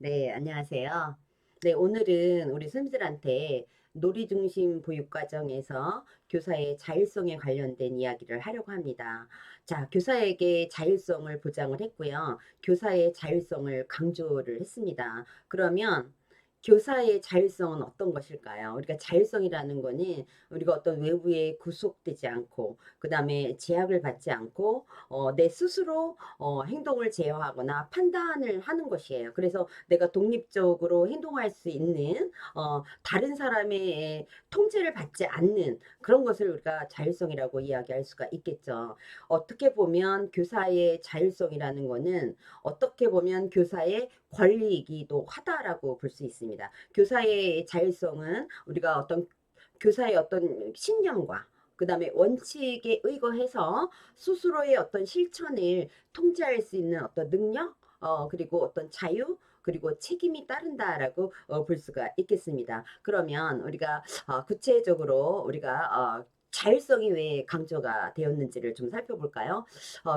네, 안녕하세요. 네, 오늘은 우리 선생님들한테 놀이중심 보육과정에서 교사의 자율성에 관련된 이야기를 하려고 합니다. 자, 교사에게 자율성을 보장을 했고요. 교사의 자율성을 강조를 했습니다. 그러면 교사의 자율성은 어떤 것일까요? 우리가 자율성이라는 거는 우리가 어떤 외부에 구속되지 않고, 그 다음에 제약을 받지 않고, 내 스스로 행동을 제어하거나 판단을 하는 것이에요. 그래서 내가 독립적으로 행동할 수 있는 다른 사람의 통제를 받지 않는 그런 것을 우리가 자율성이라고 이야기할 수가 있겠죠. 어떻게 보면 교사의 자율성이라는 거는 어떻게 보면 교사의 권리이기도 하다라고 볼 수 있습니다. 교사의 자율성은 우리가 어떤 교사의 어떤 신념과 그 다음에 원칙에 의거해서 스스로의 어떤 실천을 통제할 수 있는 어떤 능력, 그리고 어떤 자유, 그리고 책임이 따른다라고 볼 수가 있겠습니다. 그러면 우리가 구체적으로 우리가 자율성이 왜 강조가 되었는지를 좀 살펴볼까요?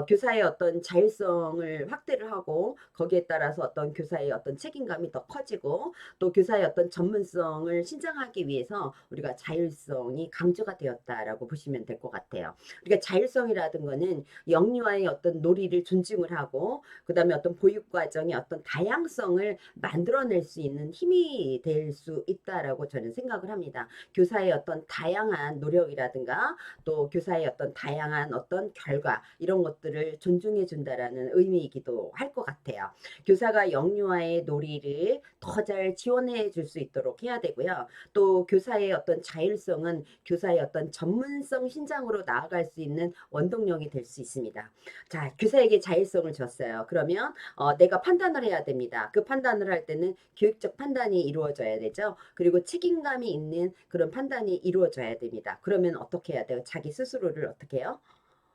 교사의 어떤 자율성을 확대를 하고 거기에 따라서 어떤 교사의 어떤 책임감이 더 커지고 또 교사의 어떤 전문성을 신장하기 위해서 우리가 자율성이 강조가 되었다라고 보시면 될 것 같아요. 우리가 자율성이라든 거는 영유아의 어떤 놀이를 존중을 하고 그다음에 어떤 보육 과정의 어떤 다양성을 만들어낼 수 있는 힘이 될 수 있다라고 저는 생각을 합니다. 교사의 어떤 다양한 노력이라든가 또 교사의 어떤 다양한 어떤 결과 이런 것들을 존중해 준다라는 의미이기도 할 것 같아요. 교사가 영유아의 놀이를 더 잘 지원해 줄 수 있도록 해야 되고요. 또 교사의 어떤 자율성은 교사의 어떤 전문성 신장으로 나아갈 수 있는 원동력이 될 수 있습니다. 자, 교사에게 자율성을 줬어요. 그러면 내가 판단을 해야 됩니다. 그 판단을 할 때는 교육적 판단이 이루어져야 되죠. 그리고 책임감이 있는 그런 판단이 이루어져야 됩니다. 그러면 어떻게 해야 돼요? 자기 스스로를 어떻게 해요?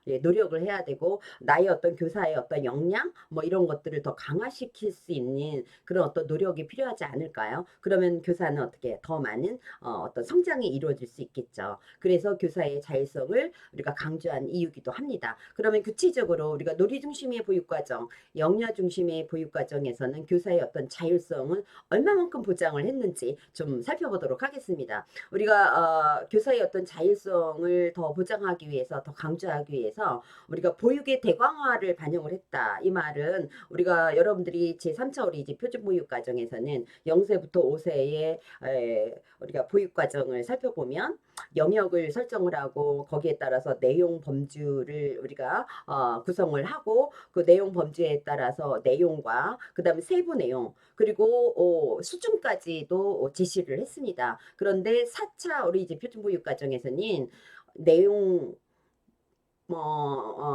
예, 노력을 해야 되고 나의 어떤 교사의 어떤 역량 뭐 이런 것들을 더 강화시킬 수 있는 그런 어떤 노력이 필요하지 않을까요? 그러면 교사는 어떻게 더 많은 어떤 성장이 이루어질 수 있겠죠. 그래서 교사의 자율성을 우리가 강조한 이유기도 합니다. 그러면 구체적으로 우리가 놀이 중심의 보육 과정, 영유아 중심의 보육 과정에서는 교사의 어떤 자율성은 얼마만큼 보장을 했는지 좀 살펴보도록 하겠습니다. 우리가 교사의 어떤 자율성을 더 보장하기 위해서 더 강조하기 위해서 우리가 보육의 대광화를 반영을 했다. 이 말은 우리가 여러분들이 제3차 어린이집 표준보육 과정에서는 0세부터 5세의 우리가 보육 과정을 살펴보면 영역을 설정을 하고 거기에 따라서 내용 범주를 우리가 구성을 하고 그 내용 범주에 따라서 내용과 그다음에 세부 내용 그리고 수준까지도 제시를 했습니다. 그런데 4차 어린이집 표준보육 과정에서는 내용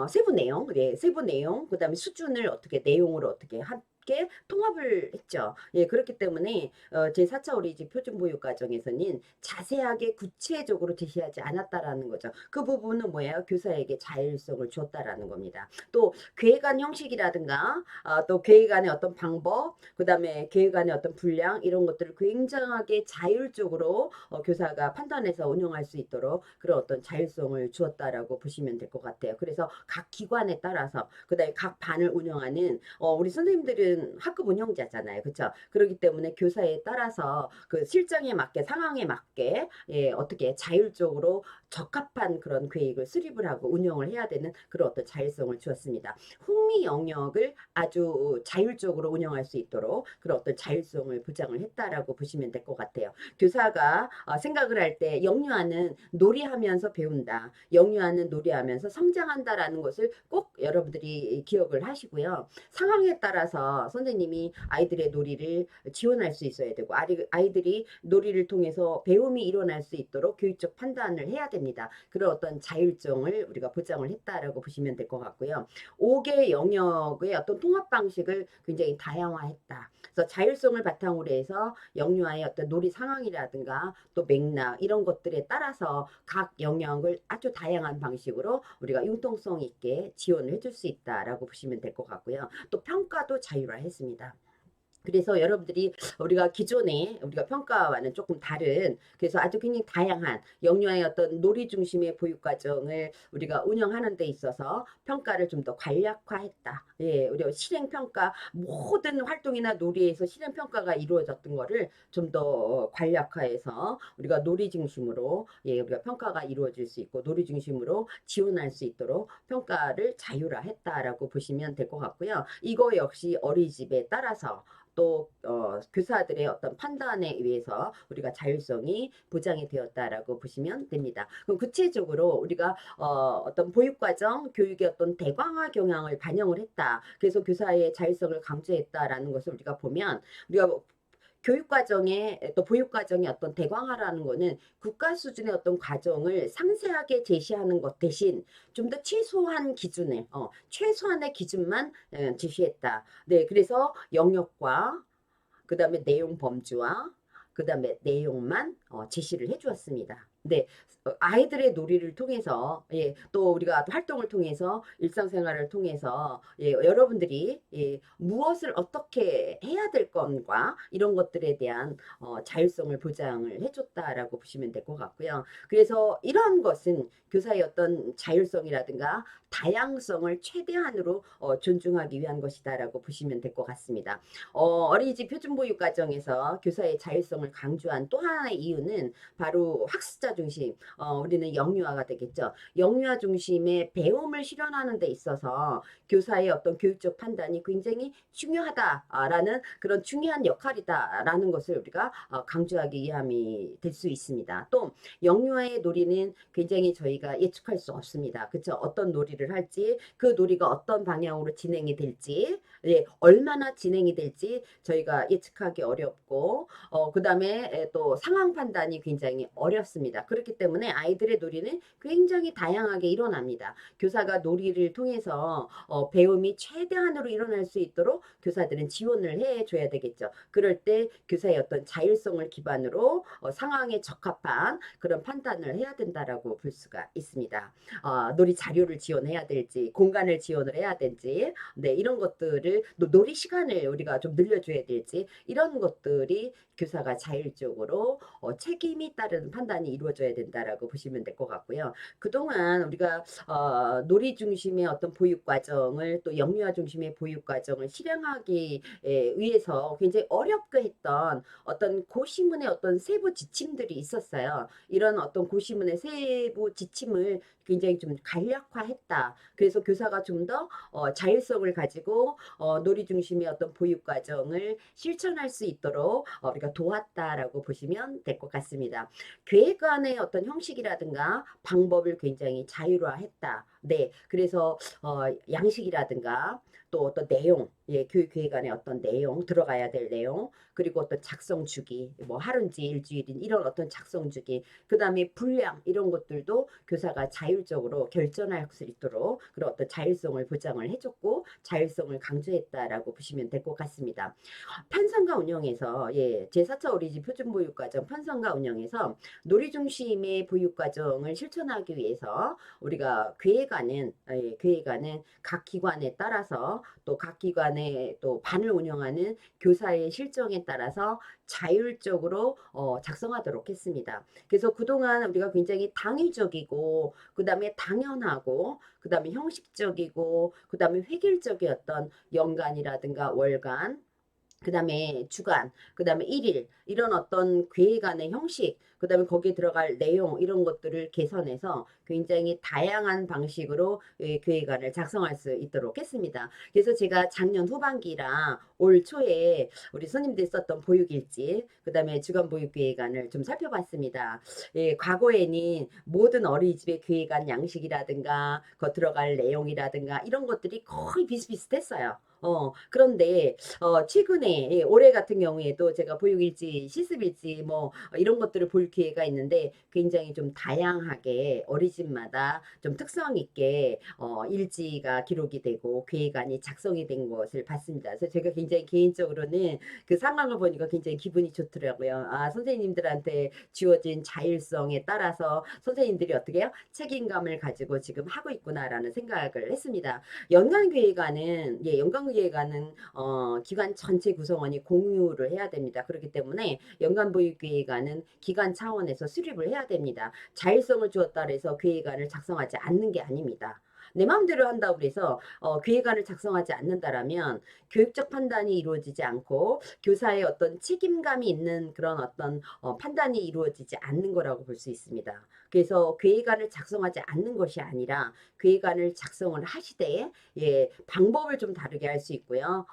세부 내용, 예, 세부 내용, 그다음에 수준을 어떻게 내용으로 어떻게 함께 통합을 했죠. 예, 그렇기 때문에 제4차 어린이집 표준보육 과정에서는 자세하게 구체적으로 제시하지 않았다라는 거죠. 그 부분은 뭐예요? 교사에게 자율성을 줬다라는 겁니다. 또 계획안 형식이라든가 또 계획안의 어떤 방법, 그다음에 계획안의 어떤 분량 이런 것들을 굉장하게 자율적으로 교사가 판단해서 운영할 수 있도록 그런 어떤 자율성을 주었다라고 보시면 될 것 같아요. 그래서 각 기관에 따라서 그다음에 각 반을 운영하는 우리 선생님들은 학급 운영자잖아요. 그렇죠? 그렇기 때문에 교사에 따라서 그 실정에 맞게 상황에 맞게 예, 어떻게 자율적으로 적합한 그런 계획을 수립을 하고 운영을 해야 되는 그런 어떤 자율성을 주었습니다. 흥미 영역을 아주 자율적으로 운영할 수 있도록 그런 어떤 자율성을 보장을 했다라고 보시면 될 것 같아요. 교사가 생각을 할 때 영유아는 놀이하면서 배운다. 영유아는 놀이하면서 성장한다라는 것을 꼭 여러분들이 기억을 하시고요. 상황에 따라서 선생님이 아이들의 놀이를 지원할 수 있어야 되고 아이들이 놀이를 통해서 배움이 일어날 수 있도록 교육적 판단을 해야 됩니다. 그런 어떤 자율성을 우리가 보장을 했다라고 보시면 될 것 같고요. 5개 영역의 어떤 통합 방식을 굉장히 다양화했다. 그래서 자율성을 바탕으로 해서 영유아의 어떤 놀이 상황이라든가 또 맥락 이런 것들에 따라서 각 영역을 아주 다양한 방식으로 우리가 융통성 있게 지원을 해줄 수 있다라고 보시면 될 것 같고요. 또 평가도 자율화했습니다. 그래서 여러분들이 우리가 기존에 우리가 평가와는 조금 다른 그래서 아주 굉장히 다양한 영유아의 어떤 놀이 중심의 보육 과정을 우리가 운영하는 데 있어서 평가를 좀 더 간략화했다. 예, 우리가 실행 평가 모든 활동이나 놀이에서 실행 평가가 이루어졌던 거를 좀 더 간략화해서 우리가 놀이 중심으로 예, 우리가 평가가 이루어질 수 있고 놀이 중심으로 지원할 수 있도록 평가를 자율화했다라고 보시면 될 것 같고요. 이거 역시 어린이집에 따라서 또 교사들의 어떤 판단에 의해서 우리가 자율성이 보장이 되었다라고 보시면 됩니다. 그럼 구체적으로 우리가 어떤 보육과정 교육의 어떤 대광화 경향을 반영을 했다. 그래서 교사의 자율성을 강조했다라는 것을 우리가 보면 우리가 교육과정에 또 보육과정의 어떤 대광화라는 거는 국가 수준의 어떤 과정을 상세하게 제시하는 것 대신 좀 더 최소한 기준을 최소한의 기준만 제시했다. 네, 그래서 영역과 그다음에 내용 범주와 그다음에 내용만 제시를 해 주었습니다. 네. 아이들의 놀이를 통해서 예, 또 우리가 활동을 통해서 일상생활을 통해서 예, 여러분들이 예, 무엇을 어떻게 해야 될 건가 이런 것들에 대한 자율성을 보장을 해줬다라고 보시면 될 것 같고요. 그래서 이런 것은 교사의 어떤 자율성이라든가 다양성을 최대한으로 존중하기 위한 것이다라고 보시면 될 것 같습니다. 어린이집 표준보육 과정에서 교사의 자율성을 강조한 또 하나의 이유는 바로 학습자 중심, 우리는 영유아가 되겠죠. 영유아 중심의 배움을 실현하는 데 있어서 교사의 어떤 교육적 판단이 굉장히 중요하다라는 그런 중요한 역할이다라는 것을 우리가 강조하기 위함이 될 수 있습니다. 또 영유아의 놀이는 굉장히 저희가 예측할 수 없습니다. 그렇죠? 어떤 놀이를 할지, 그 놀이가 어떤 방향으로 진행이 될지, 예, 얼마나 진행이 될지 저희가 예측하기 어렵고 그다음에 또 상황 판단이 굉장히 어렵습니다. 그렇기 때문에 아이들의 놀이는 굉장히 다양하게 일어납니다. 교사가 놀이를 통해서 배움이 최대한으로 일어날 수 있도록 교사들은 지원을 해줘야 되겠죠. 그럴 때 교사의 어떤 자율성을 기반으로 상황에 적합한 그런 판단을 해야 된다라고 볼 수가 있습니다. 놀이 자료를 지원해야 될지 공간을 지원을 해야 될지 네, 이런 것들을 놀이 시간을 우리가 좀 늘려줘야 될지 이런 것들이 교사가 자율적으로 책임이 따른 판단이 이루어져야 된다라고 보시면 될 것 같고요. 그동안 우리가 놀이 중심의 어떤 보육 과정을 또 영유아 중심의 보육 과정을 실행하기 위해서 굉장히 어렵게 했던 어떤 고시문의 어떤 세부 지침들이 있었어요. 이런 어떤 고시문의 세부 지침을 굉장히 좀 간략화했다. 그래서 교사가 좀 더 자율성을 가지고 놀이 중심의 어떤 보육 과정을 실천할 수 있도록 우리가 도왔다라고 보시면 될 것 같습니다. 계획안의 어떤 형식이라든가 방법을 굉장히 자율화했다. 네, 그래서 양식이라든가 또 어떤 내용, 예, 교육 계획안의 어떤 내용, 들어가야 될 내용, 그리고 어떤 작성 주기, 뭐 하루인지 일주일인 이런 어떤 작성 주기, 그 다음에 분량 이런 것들도 교사가 자율적으로 결정할 수 있도록 그런 어떤 자율성을 보장을 해줬고 자율성을 강조했다라고 보시면 될 것 같습니다. 편성과 운영에서 예, 제4차 어린이집 표준보육과정 편성과 운영에서 놀이 중심의 보육과정을 실천하기 위해서 우리가 계획안은 각 기관에 따라서 또 각 기관의 또 반을 운영하는 교사의 실정에 따라서 자율적으로 작성하도록 했습니다. 그래서 그동안 우리가 굉장히 당위적이고 그다음에 당연하고 그다음에 형식적이고 그다음에 획일적이었던 연간이라든가 월간 그다음에 주간, 그다음에 일일 이런 어떤 계획안의 형식, 그다음에 거기에 들어갈 내용 이런 것들을 개선해서 굉장히 다양한 방식으로 계획안을 작성할 수 있도록 했습니다. 그래서 제가 작년 후반기랑 올 초에 우리 손님들이 썼던 보육일지, 그다음에 주간 보육 계획안을 좀 살펴봤습니다. 예, 과거에는 모든 어린이집의 계획안 양식이라든가 거 들어갈 내용이라든가 이런 것들이 거의 비슷비슷했어요. 그런데 최근에 예, 올해 같은 경우에도 제가 보육일지, 실습일지 뭐 이런 것들을 볼 기회가 있는데 굉장히 좀 다양하게 어린이집마다 좀 특성 있게 일지가 기록이 되고 계획안이 작성이 된 것을 봤습니다. 그래서 제가 굉장히 개인적으로는 그 상황을 보니까 굉장히 기분이 좋더라고요. 아, 선생님들한테 주어진 자율성에 따라서 선생님들이 어떻게 해요? 책임감을 가지고 지금 하고 있구나라는 생각을 했습니다. 연간 계획안은 예, 연간 연간계획안은 기관 전체 구성원이 공유를 해야 됩니다. 그렇기 때문에 연간보육계획안은 기관 차원에서 수립을 해야 됩니다. 자율성을 주었다 그래서 계획안을 작성하지 않는 게 아닙니다. 내 마음대로 한다고 그래서 계획안을 작성하지 않는다라면 교육적 판단이 이루어지지 않고 교사의 어떤 책임감이 있는 그런 어떤 판단이 이루어지지 않는 거라고 볼 수 있습니다. 그래서 계획안을 작성하지 않는 것이 아니라 계획안을 작성을 하시되 방법을 좀 다르게 할 수 있고요.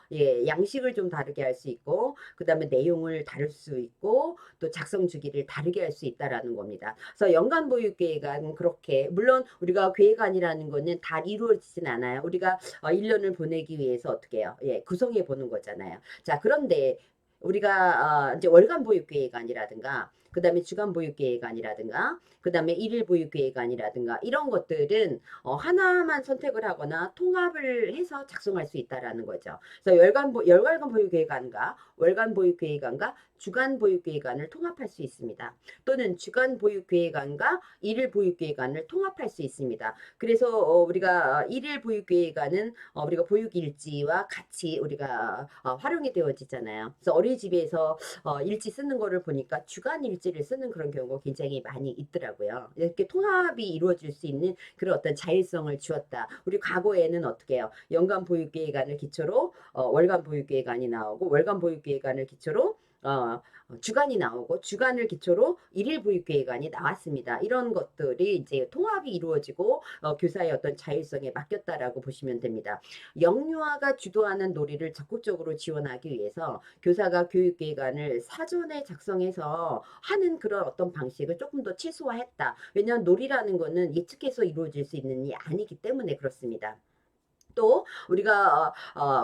양식을 좀 다르게 할 수 있고 그다음에 내용을 다를 수 있고 또 작성 주기를 다르게 할 수 있다라는 겁니다. 그래서 연간 보육 계획안 그렇게 물론 우리가 계획안이라는 거는 다 이루어지진 않아요. 우리가 1년을 보내기 위해서 어떻게 해요? 구성해 보는 거잖아요. 자, 그런데 우리가 이제 월간 보육 계획안이라든가 그다음에 주간 보육 계획안이라든가 그다음에 일일 보육 계획안이라든가 이런 것들은 하나만 선택을 하거나 통합을 해서 작성할 수 있다라는 거죠. 그래서 열간 보육 계획안과 월간 보육 계획안과 주간 보육 계획안을 통합할 수 있습니다. 또는 주간 보육 계획안과 일일 보육 계획안을 통합할 수 있습니다. 그래서 우리가 일일 보육 계획안은 우리가 보육 일지와 같이 우리가 활용이 되어지잖아요. 그래서 어린이집에서 일지 쓰는 거를 보니까 주간 일지를 쓰는 그런 경우가 굉장히 많이 있더라고요. 이렇게 통합이 이루어질 수 있는 그런 어떤 자율성을 주었다. 우리 과거에는 어떻게 해요? 연간 보육 계획안을 기초로 월간 보육 계획안이 나오고 월간 보육 계획안을 기초로 주간이 나오고 주간을 기초로 일일 보육 계획안이 나왔습니다. 이런 것들이 이제 통합이 이루어지고 교사의 어떤 자율성에 맡겼다라고 보시면 됩니다. 영유아가 주도하는 놀이를 적극적으로 지원하기 위해서 교사가 교육 계획안을 사전에 작성해서 하는 그런 어떤 방식을 조금 더 최소화했다. 왜냐하면 놀이라는 거는 예측해서 이루어질 수 있는 일이 아니기 때문에 그렇습니다. 또 우리가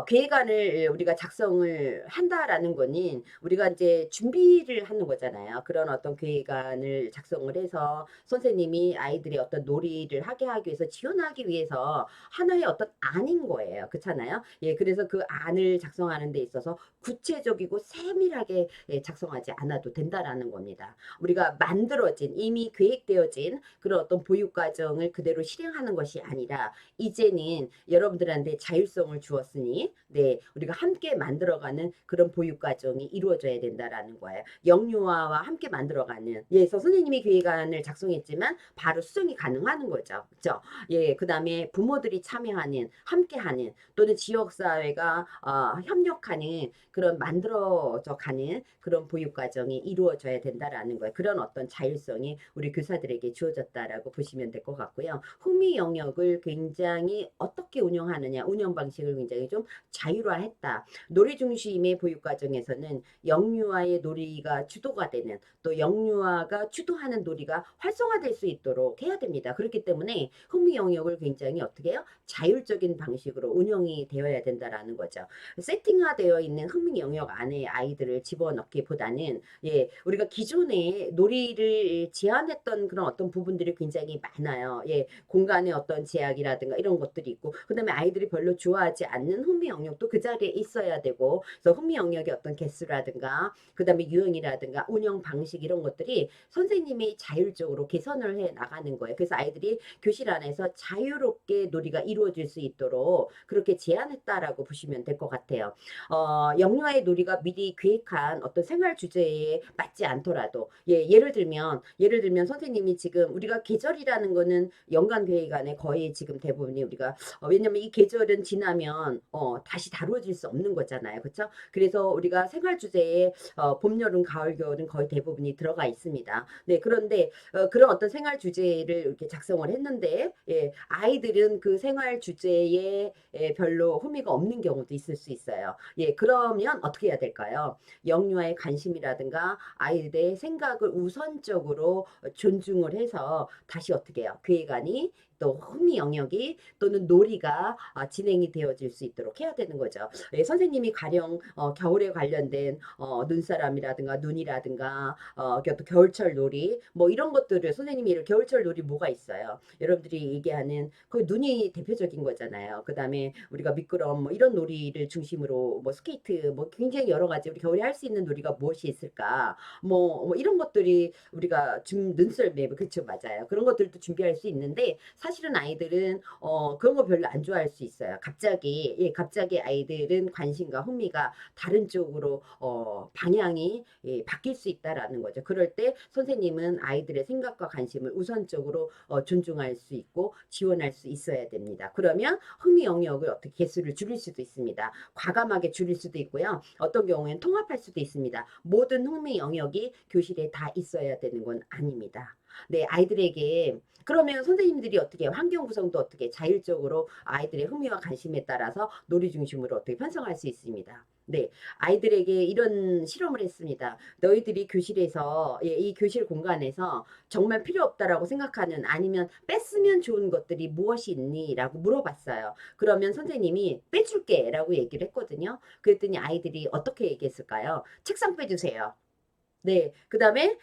계획안을 우리가 작성을 한다라는 거는 우리가 이제 준비를 하는 거잖아요. 그런 어떤 계획안을 작성을 해서 선생님이 아이들의 어떤 놀이를 하게 하기 위해서 지원하기 위해서 하나의 어떤 안인 거예요. 그렇잖아요. 그래서 그 안을 작성하는 데 있어서 구체적이고 세밀하게 작성하지 않아도 된다라는 겁니다. 우리가 만들어진 이미 계획되어진 그런 어떤 보육 과정을 그대로 실행하는 것이 아니라 이제는 여러분들한테 자율성을 주었으니 우리가 함께 만들어가는 그런 보육 과정이 이루어져야 된다라는 거예요. 영유아와 함께 만들어가는 그래서 선생님이 계획안을 작성했지만 바로 수정이 가능한 거죠. 그렇죠? 그다음에 부모들이 참여하는 함께하는 또는 지역사회가 협력하는 그런 만들어져 가는 그런 보육 과정이 이루어져야 된다라는 거예요. 그런 어떤 자율성이 우리 교사들에게 주어졌다라고 보시면 될 것 같고요. 흥미 영역을 굉장히 어떻게 운영하느냐, 운영 방식을 굉장히 좀 자율화했다. 놀이 중심의 보육 과정에서는 영유아의 놀이가 주도가 되는 또 영유아가 주도하는 놀이가 활성화될 수 있도록 해야 됩니다. 그렇기 때문에 흥미 영역을 굉장히 어떻게 해요? 자율적인 방식으로 운영이 되어야 된다라는 거죠. 세팅화되어 있는 흥미 영역 안에 아이들을 집어넣기보다는 우리가 기존에 놀이를 제한했던 그런 어떤 부분들이 굉장히 많아요. 공간의 어떤 제약이라든가 이런 것들이 있고 그다음에 아이들이 별로 좋아하지 않는 흥미 영역도 그 자리에 있어야 되고 그래서 흥미 영역의 어떤 개수라든가 그다음에 유형이라든가 운영 방식 이런 것들이 선생님이 자율적으로 개선을 해 나가는 거예요. 그래서 아이들이 교실 안에서 자유롭게 놀이가 이루어질 수 있도록 그렇게 제안했다라고 보시면 될 것 같아요. 영유아의 놀이가 미리 계획한 어떤 생활 주제에 맞지 않더라도 예를 들면 선생님이 지금 우리가 계절이라는 거는 연간 계획 안에 거의 지금 대부분이 우리가 왜냐면 이 계절은 지나면 다시 다루어질 수 없는 거잖아요. 그렇죠? 그래서 우리가 생활 주제에 봄, 여름, 가을, 겨울은 거의 대부분이 들어가 있습니다. 그런데 그런 어떤 생활 주제를 이렇게 작성을 했는데 아이들은 그 생활 주제에 별로 흥미가 없는 경우도 있을 수 있어요. 그러면 어떻게 해야 될까요? 영유아의 관심이라든가 아이들의 생각을 우선적으로 존중을 해서 다시 어떻게 해요? 계획안이 또 흥미 영역이 또는 놀이가 진행이 되어질 수 있도록 해야 되는 거죠. 선생님이 가령 겨울에 관련된 눈사람이라든가 눈이라든가 또 겨울철 놀이 뭐 이런 것들을 선생님이 겨울철 놀이 뭐가 있어요? 여러분들이 얘기하는 그 눈이 대표적인 거잖아요. 그다음에 우리가 미끄럼 뭐 이런 놀이를 중심으로 뭐 스케이트 뭐 굉장히 여러 가지 우리 겨울에 할 수 있는 놀이가 무엇이 있을까? 뭐 이런 것들이 우리가 눈썰매 그렇죠 맞아요. 그런 것들도 준비할 수 있는데 사실은 아이들은 그런 거 별로 안 좋아할 수 있어요. 갑자기 아이들은 관심과 흥미가 다른 쪽으로 방향이 바뀔 수 있다라는 거죠. 그럴 때 선생님은 아이들의 생각과 관심을 우선적으로 존중할 수 있고 지원할 수 있어야 됩니다. 그러면 흥미 영역을 어떻게 개수를 줄일 수도 있습니다. 과감하게 줄일 수도 있고요. 어떤 경우에는 통합할 수도 있습니다. 모든 흥미 영역이 교실에 다 있어야 되는 건 아닙니다. 네, 아이들에게 그러면 선생님들이 어떻게 환경 구성도 어떻게 자율적으로 아이들의 흥미와 관심에 따라서 놀이 중심으로 어떻게 편성할 수 있습니다. 네, 아이들에게 이런 실험을 했습니다. 너희들이 교실에서 이 교실 공간에서 정말 필요 없다라고 생각하는 아니면 뺐으면 좋은 것들이 무엇이 있니?라고 물어봤어요. 그러면 선생님이 빼줄게라고 얘기를 했거든요. 그랬더니 아이들이 어떻게 얘기했을까요? 책상 빼주세요. 네, 그 다음에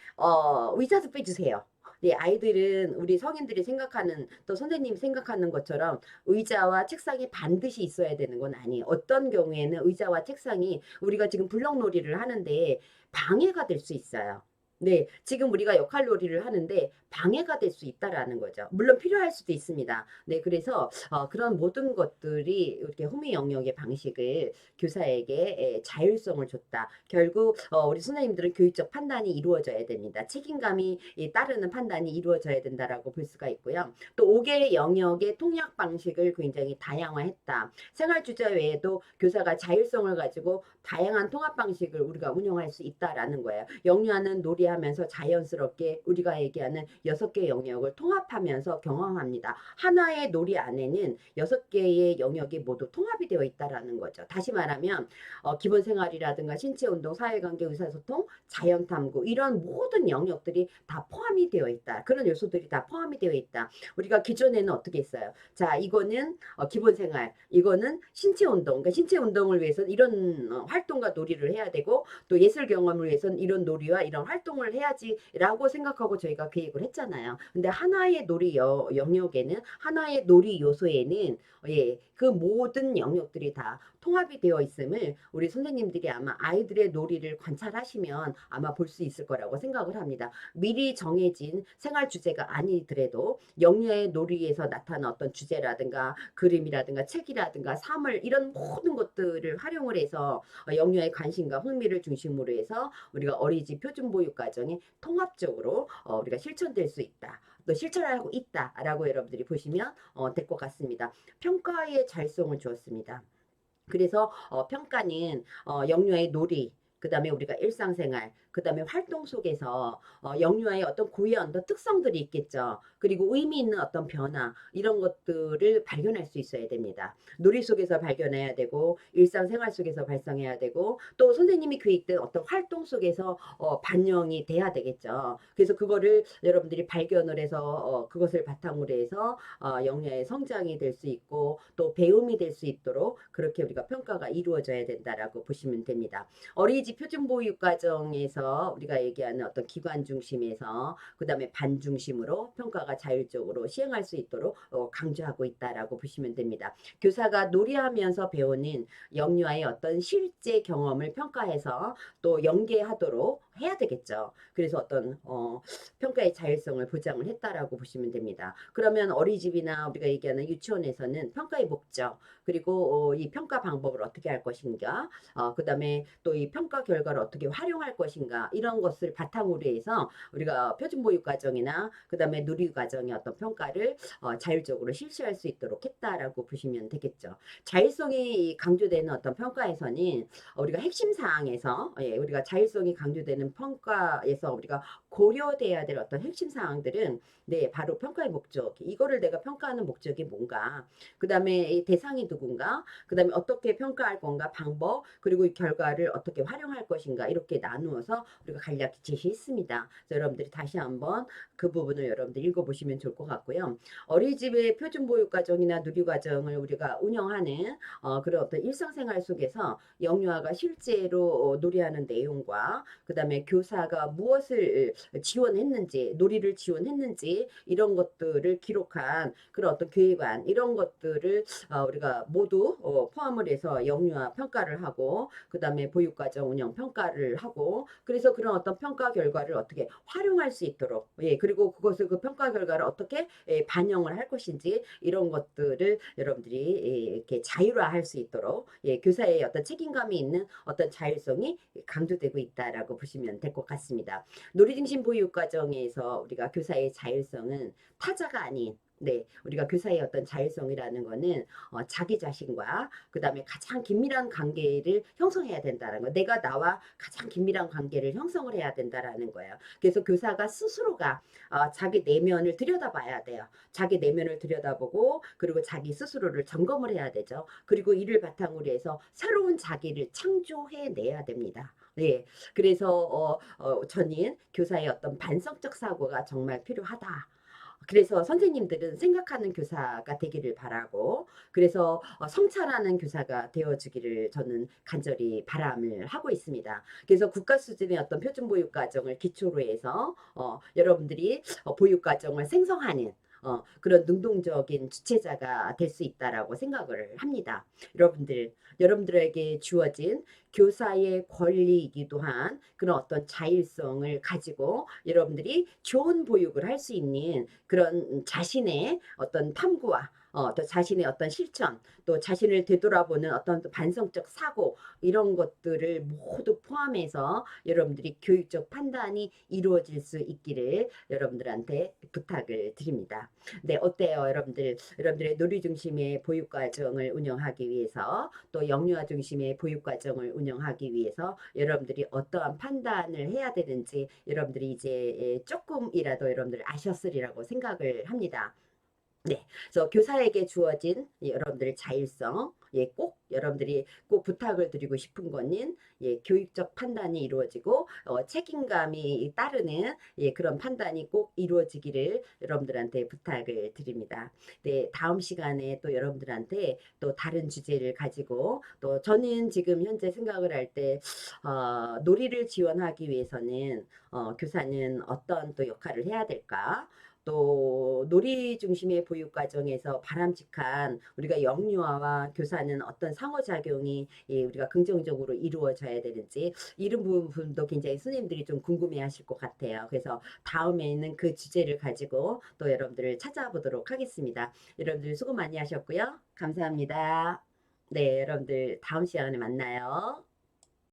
의자도 빼주세요. 네, 아이들은 우리 성인들이 생각하는 또 선생님이 생각하는 것처럼 의자와 책상이 반드시 있어야 되는 건 아니에요. 어떤 경우에는 의자와 책상이 우리가 지금 블럭놀이를 하는데 방해가 될 수 있어요. 네, 지금 우리가 역할놀이를 하는데 방해가 될 수 있다라는 거죠. 물론 필요할 수도 있습니다. 네, 그래서 그런 모든 것들이 이렇게 흥미 영역의 방식을 교사에게 자율성을 줬다. 결국 우리 선생님들은 교육적 판단이 이루어져야 됩니다. 책임감이 따르는 판단이 이루어져야 된다라고 볼 수가 있고요. 또 5개 영역의 통역 방식을 굉장히 다양화했다. 생활 주제 외에도 교사가 자율성을 가지고 다양한 통합 방식을 우리가 운영할 수 있다라는 거예요. 영유아는 놀이하면서 자연스럽게 우리가 얘기하는 6개 영역을 통합하면서 경험합니다. 하나의 놀이 안에는 6개의 영역이 모두 통합이 되어 있다라는 거죠. 다시 말하면 기본 생활이라든가 신체 운동, 사회관계, 의사소통, 자연탐구 이런 모든 영역들이 다 포함이 되어 있다. 그런 요소들이 다 포함이 되어 있다. 우리가 기존에는 어떻게 했어요? 자, 이거는 기본 생활, 이거는 신체 운동. 그러니까 신체 운동을 위해서는 이런 활동과 놀이를 해야 되고 또 예술 경험을 위해서는 이런 놀이와 이런 활동을 해야지라고 생각하고 저희가 계획을 했잖아요. 근데 하나의 놀이 영역에는 하나의 놀이 요소에는 그 모든 영역들이 다 통합이 되어 있음을 우리 선생님들이 아마 아이들의 놀이를 관찰하시면 아마 볼 수 있을 거라고 생각을 합니다. 미리 정해진 생활 주제가 아니더라도 영유아의 놀이에서 나타난 어떤 주제라든가 그림이라든가 책이라든가 사물 이런 모든 것들을 활용을 해서 영유아의 관심과 흥미를 중심으로 해서 우리가 어린이집 표준보육과정이 통합적으로 우리가 실천될 수 있다. 또 실천하고 있다라고 여러분들이 보시면 될 것 같습니다. 평가의 자율성을 주었습니다. 그래서 평가는 영유아의 놀이, 그 다음에 우리가 일상생활, 그 다음에 활동 속에서 영유아의 어떤 고유한 어떤 특성들이 있겠죠. 그리고 의미 있는 어떤 변화 이런 것들을 발견할 수 있어야 됩니다. 놀이 속에서 발견해야 되고 일상생활 속에서 발생해야 되고 또 선생님이 계획된 어떤 활동 속에서 반영이 돼야 되겠죠. 그래서 그거를 여러분들이 발견을 해서 그것을 바탕으로 해서 영유아의 성장이 될 수 있고 또 배움이 될 수 있도록 그렇게 우리가 평가가 이루어져야 된다라고 보시면 됩니다. 어린이집 표준보육과정에서 우리가 얘기하는 어떤 기관 중심에서 그 다음에 반 중심으로 평가가 자율적으로 시행할 수 있도록 강조하고 있다라고 보시면 됩니다. 교사가 놀이하면서 배우는 영유아의 어떤 실제 경험을 평가해서 또 연계하도록 해야 되겠죠. 그래서 어떤 평가의 자율성을 보장을 했다라고 보시면 됩니다. 그러면 어린이집이나 우리가 얘기하는 유치원에서는 평가의 목적 그리고 이 평가 방법을 어떻게 할 것인가 그 다음에 또 이 평가 결과를 어떻게 활용할 것인가 이런 것을 바탕으로 해서 우리가 표준보육과정이나 그 다음에 누리과정의 어떤 평가를 자율적으로 실시할 수 있도록 했다라고 보시면 되겠죠. 자율성이 강조되는 어떤 평가에서는 우리가 핵심 사항에서 우리가 자율성이 강조되는 평가에서 우리가 고려돼야 될 어떤 핵심 사항들은 네, 바로 평가의 목적. 이거를 내가 평가하는 목적이 뭔가. 그 다음에 대상이 누군가. 그 다음에 어떻게 평가할 건가. 방법. 그리고 이 결과를 어떻게 활용할 것인가. 이렇게 나누어서 우리가 간략히 제시했습니다. 여러분들이 다시 한번 그 부분을 여러분들 읽어보시면 좋을 것 같고요. 어린이집의 표준보육과정이나 누리과정을 우리가 운영하는 그런 어떤 일상생활 속에서 영유아가 실제로 놀이하는 내용과 그 다음에 교사가 무엇을 지원했는지, 놀이를 지원했는지 이런 것들을 기록한 그런 어떤 계획안 이런 것들을 우리가 모두 포함을 해서 영유아 평가를 하고 그다음에 보육과정 운영 평가를 하고 그래서 그런 어떤 평가 결과를 어떻게 활용할 수 있도록 예 그리고 그것을 그 평가 결과를 어떻게 반영을 할 것인지 이런 것들을 여러분들이 이렇게 자율화할 수 있도록 예 교사의 어떤 책임감이 있는 어떤 자율성이 강조되고 있다라고 보시면 될 것 같습니다. 놀이중심 보육과정에서 우리가 교사의 자율성은 타자가 아닌 네, 우리가 교사의 어떤 자율성이라는 거는 자기 자신과 그다음에 가장 긴밀한 관계를 형성해야 된다는 거. 내가 나와 가장 긴밀한 관계를 형성을 해야 된다라는 거예요. 그래서 교사가 스스로가 자기 내면을 들여다봐야 돼요. 자기 내면을 들여다보고 그리고 자기 스스로를 점검을 해야 되죠. 그리고 이를 바탕으로 해서 새로운 자기를 창조해내야 됩니다. 네, 그래서 저는 교사의 어떤 반성적 사고가 정말 필요하다. 그래서 선생님들은 생각하는 교사가 되기를 바라고 그래서 성찰하는 교사가 되어주기를 저는 간절히 바람을 하고 있습니다. 그래서 국가 수준의 어떤 표준보육과정을 기초로 해서 여러분들이 보육과정을 생성하는 그런 능동적인 주체자가 될 수 있다라고 생각을 합니다. 여러분들에게 주어진 교사의 권리이기도 한 그런 어떤 자율성을 가지고 여러분들이 좋은 보육을 할 수 있는 그런 자신의 어떤 탐구와 또 자신의 어떤 실천, 또 자신을 되돌아보는 어떤 반성적 사고 이런 것들을 모두 포함해서 여러분들이 교육적 판단이 이루어질 수 있기를 여러분들한테 부탁을 드립니다. 네, 어때요, 여러분들? 여러분들의 놀이 중심의 보육 과정을 운영하기 위해서 또 영유아 중심의 보육 과정을 운영하기 위해서 여러분들이 어떠한 판단을 해야 되는지 여러분들이 이제 조금이라도 여러분들 아셨으리라고 생각을 합니다. 네, 그래서 교사에게 주어진 여러분들의 자율성, 예, 꼭 여러분들이 꼭 부탁을 드리고 싶은 거는 예, 교육적 판단이 이루어지고 책임감이 따르는 예, 그런 판단이 꼭 이루어지기를 여러분들한테 부탁을 드립니다. 네, 다음 시간에 또 여러분들한테 또 다른 주제를 가지고 또 저는 지금 현재 생각을 할 때 놀이를 지원하기 위해서는 교사는 어떤 또 역할을 해야 될까? 또 놀이 중심의 보육 과정에서 바람직한 우리가 영유아와 교사는 어떤 상호작용이 우리가 긍정적으로 이루어져야 되는지 이런 부분도 굉장히 선생님들이 좀 궁금해 하실 것 같아요. 그래서 다음에는 그 주제를 가지고 또 여러분들을 찾아보도록 하겠습니다. 여러분들 수고 많이 하셨고요. 감사합니다. 네, 여러분들 다음 시간에 만나요.